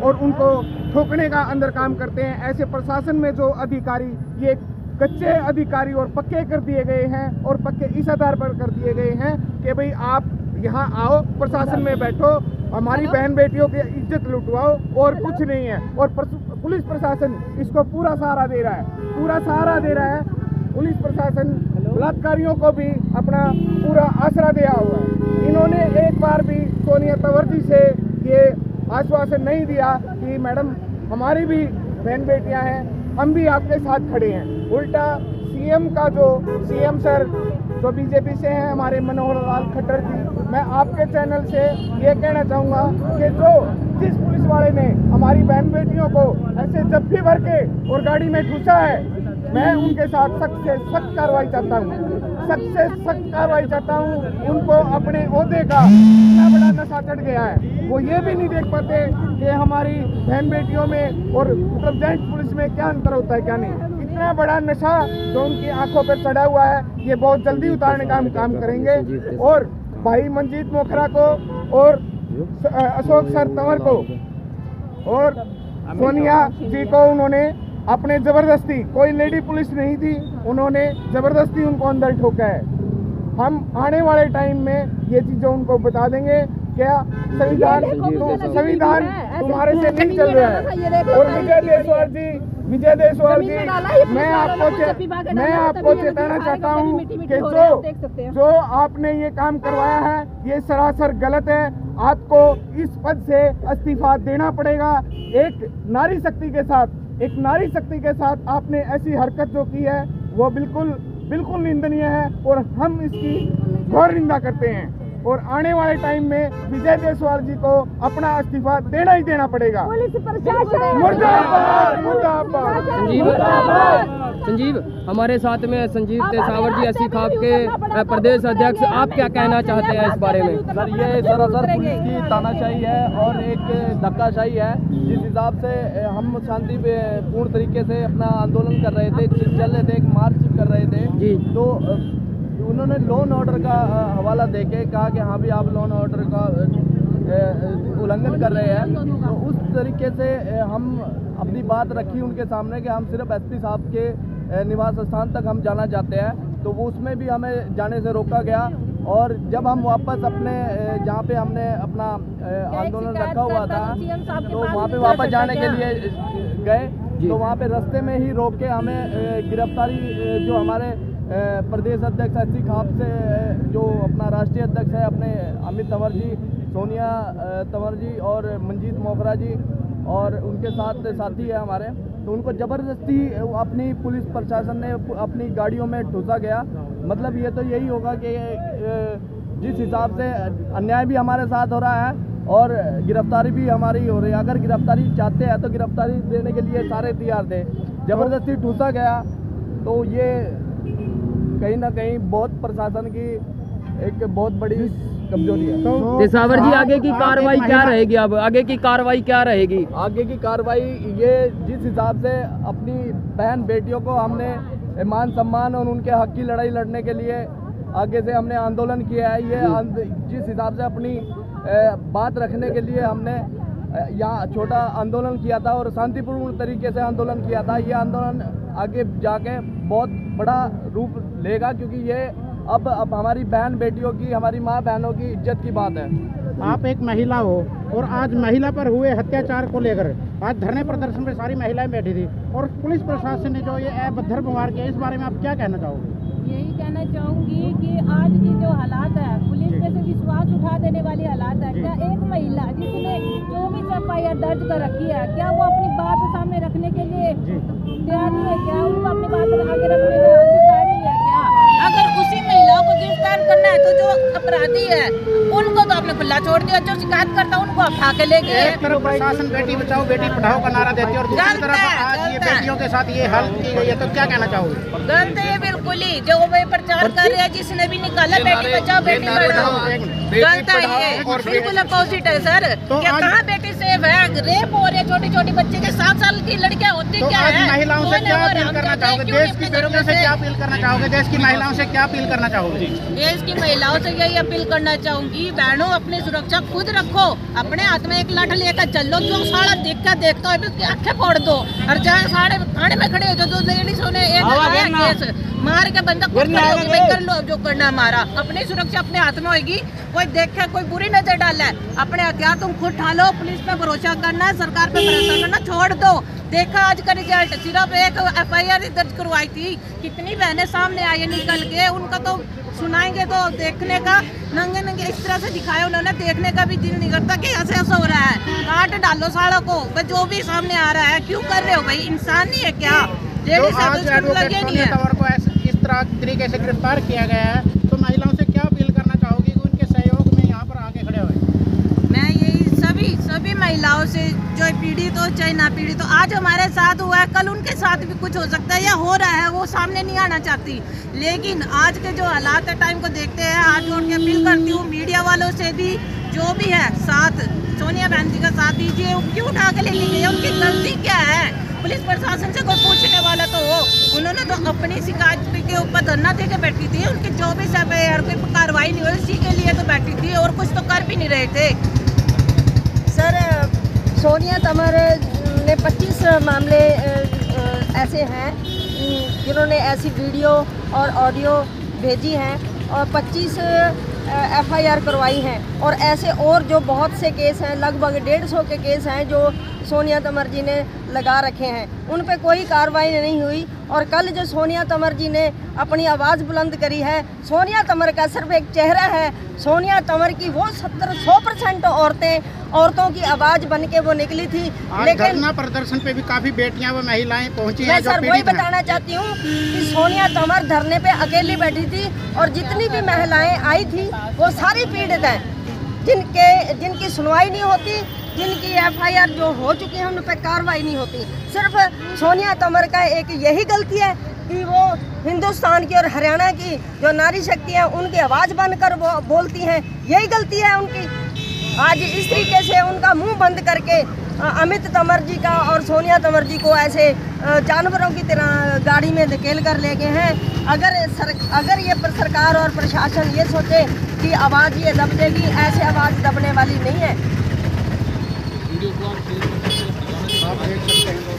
और उनको ठोकने का अंदर काम करते हैं। ऐसे प्रशासन में जो अधिकारी ये कच्चे अधिकारी और पक्के कर दिए गए हैं, और पक्के इस आधार पर कर दिए गए हैं कि भाई आप यहाँ आओ, प्रशासन में बैठो, हमारी बहन बेटियों की इज्जत लुटवाओ, और कुछ नहीं है। और पुलिस प्रशासन इसको पूरा सहारा दे रहा है, पूरा सहारा दे रहा है। पुलिस प्रशासन बलात्कारियों को भी अपना पूरा आसरा दिया हुआ है। इन्होंने एक बार भी सोनिया तंवर जी से ये आश्वासन नहीं दिया कि मैडम हमारी भी बहन बेटियां हैं, हम भी आपके साथ खड़े हैं। उल्टा सीएम का जो सीएम सर जो बीजेपी से हैं, हमारे मनोहर लाल खट्टर जी, मैं आपके चैनल से ये कहना चाहूँगा कि जिस पुलिस वाले ने हमारी बहन बेटियों को ऐसे जब्बी भर के और गाड़ी में ठूसा है, मैं उनके साथ सख्त से सख्त कार्रवाई चाहता हूँ, सख्त से सख्त कार्रवाई चाहता हूँ। उनको अपने ओहदे का इतना बड़ा नशा चढ़ गया है, वो ये भी नहीं देख पाते कि हमारी बहन बेटियों में और मतलब जेंट्स पुलिस में क्या अंतर होता है क्या नहीं। इतना बड़ा नशा जो उनकी आंखों पर चढ़ा हुआ है, ये बहुत जल्दी उतारने का हम काम करेंगे। और भाई मंजीत मोखरा को और अशोक सर तंवर को और सोनिया जी को उन्होंने अपने जबरदस्ती, कोई लेडी पुलिस नहीं थी, उन्होंने जबरदस्ती उनको अंदर ठोका है। हम आने वाले टाइम में ये चीजें उनको बता देंगे। क्या संविधान तुम्हारे से नहीं चल रहा है। और विजय देशवाल जी, मैं आपको चेताना चाहता हूँ कि जो आपने ये काम करवाया है ये सरासर गलत है। आपको इस पद से इस्तीफा देना पड़ेगा। एक नारी शक्ति के साथ आपने ऐसी हरकत जो की है वो बिल्कुल निंदनीय है, और हम इसकी घोर निंदा करते हैं। और आने वाले टाइम में विजय देशवाल जी को अपना इस्तीफा देना ही देना पड़ेगा। संजीव, हमारे साथ में संजीव तेसावर जी एससी खाप के प्रदेश अध्यक्ष, आप क्या कहना चाहते हैं इस बारे में? सर, ये सरासर पुलिस की तानाशाही है और एक धक्काशाही है। जिस हिसाब से हम शांतिपूर्ण तरीके से अपना आंदोलन कर रहे थे, चल रहे थे, एक मार्च कर रहे थे, तो उन्होंने लॉ ऑर्डर का हवाला देके कहा कि हाँ भी आप लॉ ऑर्डर का उल्लंघन कर रहे हैं। तो उस तरीके से हम अपनी बात रखी उनके सामने कि हम सिर्फ एसपी साहब के निवास स्थान तक हम जाना चाहते हैं, तो वो उसमें भी हमें जाने से रोका गया। और जब हम वापस अपने जहाँ पे हमने अपना आंदोलन रखा हुआ था, तो वहाँ पे वापस जाने के लिए गए, तो वहाँ पे रास्ते में ही रोक के हमें गिरफ्तारी जो हमारे प्रदेश अध्यक्ष एससी खाप से जो अपना राष्ट्रीय अध्यक्ष है अपने अमित तंवर जी, सोनिया तंवर जी और मंजीत मोखरा जी और उनके साथ साथी है हमारे, तो उनको ज़बरदस्ती अपनी पुलिस प्रशासन ने अपनी गाड़ियों में ठूसा गया। मतलब ये तो यही होगा कि जिस हिसाब से अन्याय भी हमारे साथ हो रहा है और गिरफ्तारी भी हमारी हो रही है। अगर गिरफ्तारी चाहते हैं तो गिरफ्तारी देने के लिए सारे तैयार थे, ज़बरदस्ती ठूसा गया, तो ये कहीं ना कहीं बहुत प्रशासन की एक बहुत बड़ी कमजोरी है। तेसावर जी, आगे की कार्रवाई क्या रहेगी? अब आगे की कार्रवाई क्या रहेगी? आगे की कार्रवाई ये, जिस हिसाब से अपनी बहन बेटियों को हमने मान सम्मान और उनके हक की लड़ाई लड़ने के लिए आगे से हमने आंदोलन किया है, ये जिस हिसाब से अपनी बात रखने के लिए हमने यहाँ छोटा आंदोलन किया था और शांतिपूर्ण तरीके से आंदोलन किया था, ये आंदोलन आगे जाके बहुत बड़ा रूप लेगा, क्योंकि ये अब हमारी बहन बेटियों की, हमारी माँ बहनों की इज्जत की बात है। आप एक महिला हो और आज महिला पर हुए अत्याचार को लेकर आज धरने प्रदर्शन में सारी महिलाएं बैठी थी, और पुलिस प्रशासन ने जो ये अभद्र व्यवहार किया, इस बारे में आप क्या कहना चाहोगे? यही कहना चाहूँगी कि आज की जो हालात है, पुलिस पे से विश्वास उठा देने वाली हालात है। क्या एक महिला जिसने 24 एफआईआर दर्ज कर रखी है, क्या वो अपनी बात सामने रखने के लिए तैयार नहीं है? क्या उनको अपनी बात आगे रखने का अधिकार नहीं है क्या? अगर उसी महिलाओं को गिरफ्तार करना है तो जो अपराधी है उनको तो आपने खुला छोड़ दिया, जो शिकायत करता है उनको उठा के ले गए। एक तरफ प्रशासन बेटी बचाओ बेटी पढ़ाओ का नारा देती है और दूसरी तरफ आज ये बेटियों के साथ ये हाल की गई है, तो क्या कहना चाहोगे? गलत है बिल्कुल ही, जो वो प्रचार कर रहे हैं, जिसने भी निकाला बेटी बचाओ बेटी पढ़ाओ, गलत है ये, बिल्कुल अपोजिट है सर। क्या कहाँ बेटी सेफ है? रेप हो रहे छोटी छोटी बच्चे के 7 साल की लड़कियां होती क्या है? महिलाओं से क्या अपील करना चाहोगे? देश की बेटियों से क्या अपील करना चाहोगे? देश की महिलाओं से क्या अपील करना चाहोगे? देश की महिलाओं से यही अपील करना चाहूंगी, बहनों अपनी सुरक्षा खुद रखो, अपने हाथ में एक लाठ लेकर चलो, जो सारा देखता है उसकी आंखें फोड़ दो। और जहाँ सारे थाने में खड़े हो जो लेडीज ने एक केस मार के बंदा खुद खड़े होगी, भाई कर लो जो करना हमारा, अपनी सुरक्षा अपने हाथ में होगी। कोई देखे कोई बुरी नजर डाला है, अपने हथियार तुम खुद ठालो, पुलिस पे भरोसा करना है, सरकार पे भरोसा करना छोड़ दो। देखा आज का रिजल्ट, सिर्फ एक FIR दर्ज करवाई थी, कितनी बहनें सामने आई निकल के, उनका तो सुनाएंगे तो देखने का नंगे नंगे इस तरह से दिखाया उन्होंने, देखने का भी दिल नहीं करता कि ऐसे ऐसा हो रहा है। काट डालो सालों को, जो भी सामने आ रहा है क्यों कर रहे हो भाई, इंसान नहीं है क्या? लगे नहीं है इस तरह तरीके से गिरफ्तार किया गया है, तो महिलाओं से क्या अपील करना चाहोगी कि उनके सहयोग में यहाँ पर आके खड़े हुए? मैं यही सभी महिलाओं से, जो पीड़ित हो चाहे ना पीड़ित हो, आज हमारे साथ हुआ है, कल उनके साथ भी कुछ हो सकता है या हो रहा है, वो सामने नहीं आना चाहती। लेकिन आज के जो हालात है टाइम को देखते हैं, हाथ जोड़ के अपील करती हूँ मीडिया वालों से भी, जो भी है साथ, सोनिया बहन जी का साथ दीजिए। क्यों उठा के ले ली गई, उनकी गलती क्या है? पुलिस प्रशासन से कोई पूछने वाला तो हो, उन्होंने तो अपनी शिकायत के ऊपर धरना दे के बैठी थी, उनकी 24 FIR कोई कार्रवाई नहीं हुई, इसी के लिए तो बैठी थी और कुछ तो कर भी नहीं रहे थे। सर, सोनिया तंवर ने 25 मामले ऐसे हैं जिन्होंने ऐसी वीडियो और ऑडियो भेजी हैं और 25 FIR करवाई हैं, और ऐसे और जो बहुत से केस हैं, लगभग 150 के केस हैं जो सोनिया तंवर जी ने लगा रखे हैं, उन पे कोई कार्रवाई नहीं हुई। और कल जो सोनिया तंवर जी ने अपनी आवाज़ बुलंद करी है, सोनिया तंवर का सिर्फ एक चेहरा है, सोनिया तंवर की वो 100% औरतों की आवाज़ बन के वो निकली थी। लेकिन धरना प्रदर्शन पे भी काफ़ी बेटियां व महिलाएं पहुंची हैं। मैं सर वही बताना चाहती हूँ कि सोनिया तंवर धरने पे अकेली बैठी थी और जितनी भी महिलाएं आई थी वो सारी पीड़ित हैं, जिनकी सुनवाई नहीं होती, जिनकी FIR जो हो चुकी है उन पर कार्रवाई नहीं होती। सिर्फ सोनिया तंवर का एक यही गलती है कि वो हिंदुस्तान की और हरियाणा की जो नारी शक्ति है उनकी आवाज़ बनकर वो बोलती हैं, यही गलती है उनकी। आज इस तरीके से उनका मुंह बंद करके अमित तंवर जी का और सोनिया तंवर जी को ऐसे जानवरों की तरह गाड़ी में धकेल कर ले गए हैं। अगर ये सरकार और प्रशासन ये सोचे कि आवाज़ ये दब देगी, ऐसे आवाज़ दबने वाली नहीं है। आप देख सकते हैं।